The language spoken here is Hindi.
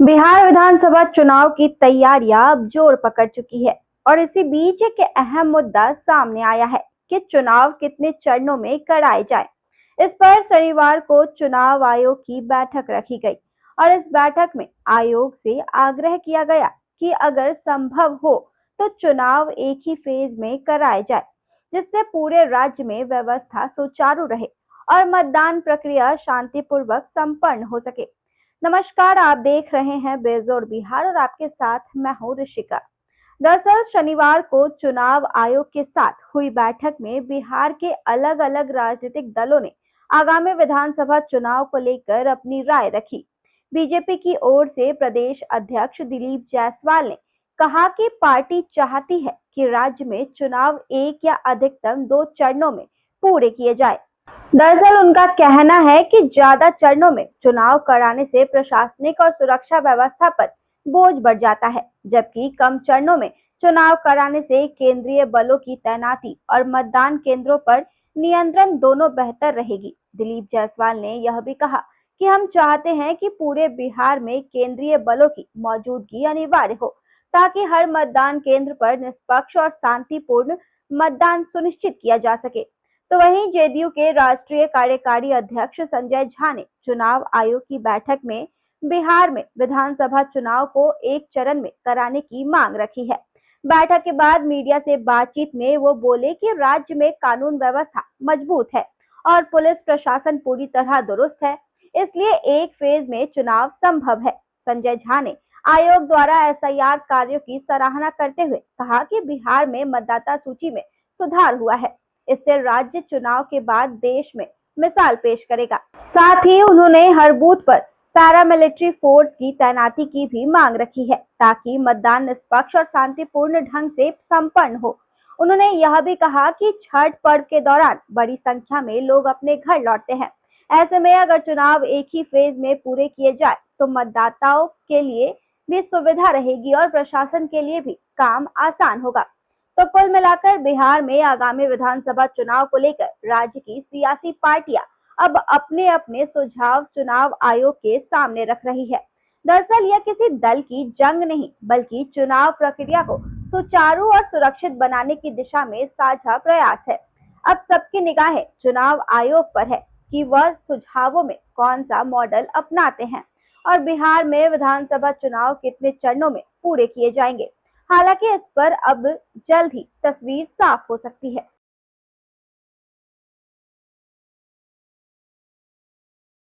बिहार विधानसभा चुनाव की तैयारियां अब जोर पकड़ चुकी है और इसी बीच एक अहम मुद्दा सामने आया है कि चुनाव कितने चरणों में कराए जाए। इस पर शनिवार को चुनाव आयोग की बैठक रखी गई और इस बैठक में आयोग से आग्रह किया गया कि अगर संभव हो तो चुनाव एक ही फेज में कराए जाए, जिससे पूरे राज्य में व्यवस्था सुचारू रहे और मतदान प्रक्रिया शांतिपूर्वक संपन्न हो सके। नमस्कार, आप देख रहे हैं बेजोड़ बिहार और आपके साथ मैं हूं ऋषिका। दरअसल शनिवार को चुनाव आयोग के साथ हुई बैठक में बिहार के अलग अलग राजनीतिक दलों ने आगामी विधानसभा चुनाव को लेकर अपनी राय रखी। बीजेपी की ओर से प्रदेश अध्यक्ष दिलीप जायसवाल ने कहा कि पार्टी चाहती है कि राज्य में चुनाव एक या अधिकतम 2 चरणों में पूरे किए जाए। दरअसल उनका कहना है कि ज्यादा चरणों में चुनाव कराने से प्रशासनिक और सुरक्षा व्यवस्था पर बोझ बढ़ जाता है, जबकि कम चरणों में चुनाव कराने से केंद्रीय बलों की तैनाती और मतदान केंद्रों पर नियंत्रण दोनों बेहतर रहेगी। दिलीप जायसवाल ने यह भी कहा कि हम चाहते हैं कि पूरे बिहार में केंद्रीय बलों की मौजूदगी अनिवार्य हो, ताकि हर मतदान केंद्र पर निष्पक्ष और शांतिपूर्ण मतदान सुनिश्चित किया जा सके। तो वहीं जेडीयू के राष्ट्रीय कार्यकारी अध्यक्ष संजय झा ने चुनाव आयोग की बैठक में बिहार में विधानसभा चुनाव को एक चरण में कराने की मांग रखी है। बैठक के बाद मीडिया से बातचीत में वो बोले कि राज्य में कानून व्यवस्था मजबूत है और पुलिस प्रशासन पूरी तरह दुरुस्त है, इसलिए एक फेज में चुनाव संभव है। संजय झा ने आयोग द्वारा एसआईआर कार्यों की सराहना करते हुए कहा कि बिहार में मतदाता सूची में सुधार हुआ है, इससे राज्य चुनाव के बाद देश में मिसाल पेश करेगा। साथ ही उन्होंने हर बूथ पर पैरामिलिट्री फोर्स की तैनाती की भी मांग रखी है, ताकि मतदान निष्पक्ष और शांतिपूर्ण ढंग से संपन्न हो। उन्होंने यह भी कहा कि छठ पर्व के दौरान बड़ी संख्या में लोग अपने घर लौटते हैं। ऐसे में अगर चुनाव एक ही फेज में पूरे किए जाए तो मतदाताओं के लिए भी सुविधा रहेगी और प्रशासन के लिए भी काम आसान होगा। तो कुल मिलाकर बिहार में आगामी विधानसभा चुनाव को लेकर राज्य की सियासी पार्टियां अब अपने अपने सुझाव चुनाव आयोग के सामने रख रही है। दरअसल यह किसी दल की जंग नहीं, बल्कि चुनाव प्रक्रिया को सुचारू और सुरक्षित बनाने की दिशा में साझा प्रयास है। अब सबकी निगाहें चुनाव आयोग पर है कि वह सुझावों में कौन सा मॉडल अपनाते हैं और बिहार में विधानसभा चुनाव कितने चरणों में पूरे किए जाएंगे। हालांकि इस पर अब जल्द ही तस्वीर साफ हो सकती है।